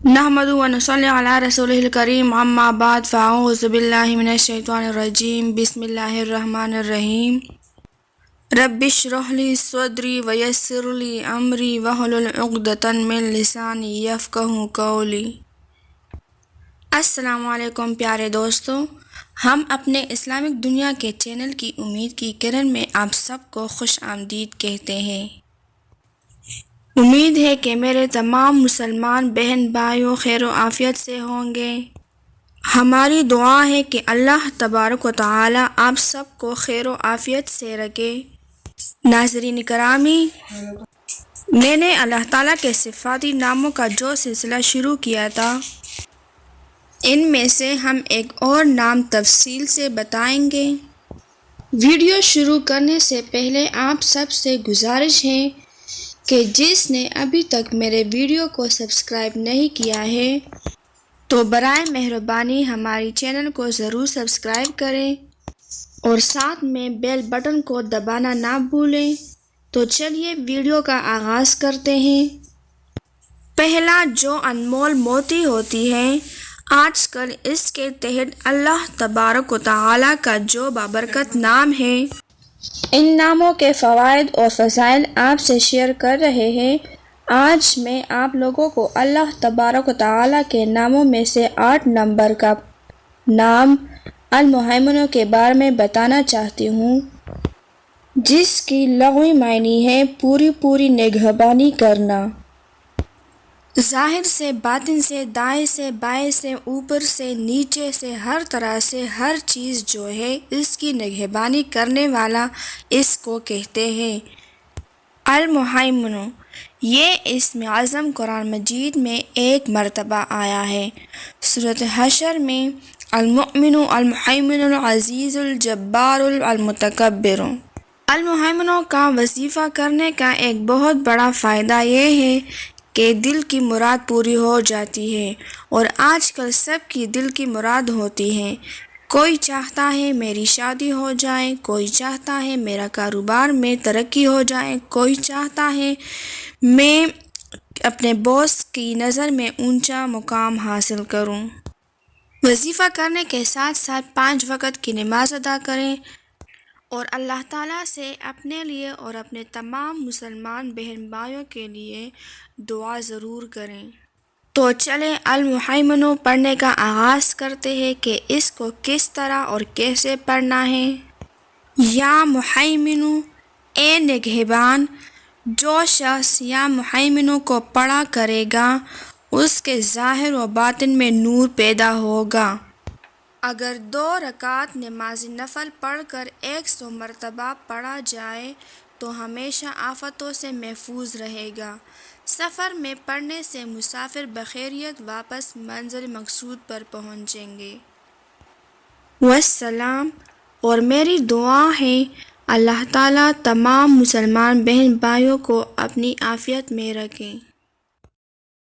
نحمد و نصلی علی رسولہ الکریم اما بعد فاعوذ باللہ من الشیطان الرجیم بسم اللہ الرحمن الرحیم رب اشرح لی صدری ویسر لی امری واحلل عقدۃ من لسانی یفقہوا قولی۔ السلام علیکم پیارے دوستو، ہم اپنے اسلامک دنیا کے چینل کی امید کی کرن میں آپ سب کو خوش آمدید کہتے ہیں۔ امید ہے کہ میرے تمام مسلمان بہن بھائیوں خیر و عافیت سے ہوں گے۔ ہماری دعا ہے کہ اللہ تبارک و تعالی آپ سب کو خیر و عافیت سے رکھے۔ ناظرین کرامی، میں نے اللہ تعالیٰ کے صفاتی ناموں کا جو سلسلہ شروع کیا تھا، ان میں سے ہم ایک اور نام تفصیل سے بتائیں گے۔ ویڈیو شروع کرنے سے پہلے آپ سب سے گزارش ہے کہ جس نے ابھی تک میرے ویڈیو کو سبسکرائب نہیں کیا ہے تو برائے مہربانی ہماری چینل کو ضرور سبسکرائب کریں اور ساتھ میں بیل بٹن کو دبانا نہ بھولیں۔ تو چلیے ویڈیو کا آغاز کرتے ہیں۔ پہلا جو انمول موتی ہوتی ہے، آج کل اس کے تحت اللہ تبارک و تعالی کا جو بابرکت نام ہے، ان ناموں کے فوائد اور فضائل آپ سے شیئر کر رہے ہیں۔ آج میں آپ لوگوں کو اللہ تبارک و تعالی کے ناموں میں سے 8 نمبر کا نام المہیمن کے بارے میں بتانا چاہتی ہوں، جس کی لغوی معنی ہے پوری نگہبانی کرنا۔ ظاہر سے، باطن سے، دائیں سے، بائیں سے، اوپر سے، نیچے سے، ہر طرح سے ہر چیز جو ہے اس کی نگہبانی کرنے والا اس کو کہتے ہیں۔ المہیمن، یہ اسم اعظم قرآن مجید میں 1 مرتبہ آیا ہے۔ سورۃ حشر میں المؤمن المہیمن العزیز الجبار المتکبر۔ المہیمن کا وظیفہ کرنے کا ایک بہت بڑا فائدہ یہ ہے کہ دل کی مراد پوری ہو جاتی ہے، اور آج کل سب کی دل کی مراد ہوتی ہے۔ کوئی چاہتا ہے میری شادی ہو جائے، کوئی چاہتا ہے میرا کاروبار میں ترقی ہو جائے، کوئی چاہتا ہے میں اپنے باس کی نظر میں اونچا مقام حاصل کروں۔ وظیفہ کرنے کے ساتھ ساتھ 5 وقت کی نماز ادا کریں اور اللہ تعالیٰ سے اپنے لیے اور اپنے تمام مسلمان بہن بھائیوں کے لیے دعا ضرور کریں۔ تو چلیں المہیمن پڑھنے کا آغاز کرتے ہیں کہ اس کو کس طرح اور کیسے پڑھنا ہے۔ یا مہیمن، اے نگہبان، جو شخص یا مہیمن کو پڑھا کرے گا اس کے ظاہر و باطن میں نور پیدا ہوگا۔ اگر 2 رکعت نماز نفل پڑھ کر 100 مرتبہ پڑھا جائے تو ہمیشہ آفتوں سے محفوظ رہے گا۔ سفر میں پڑھنے سے مسافر بخیریت واپس منزل مقصود پر پہنچیں گے۔ والسلام، اور میری دعا ہے اللہ تعالیٰ تمام مسلمان بہن بھائیوں کو اپنی عافیت میں رکھیں۔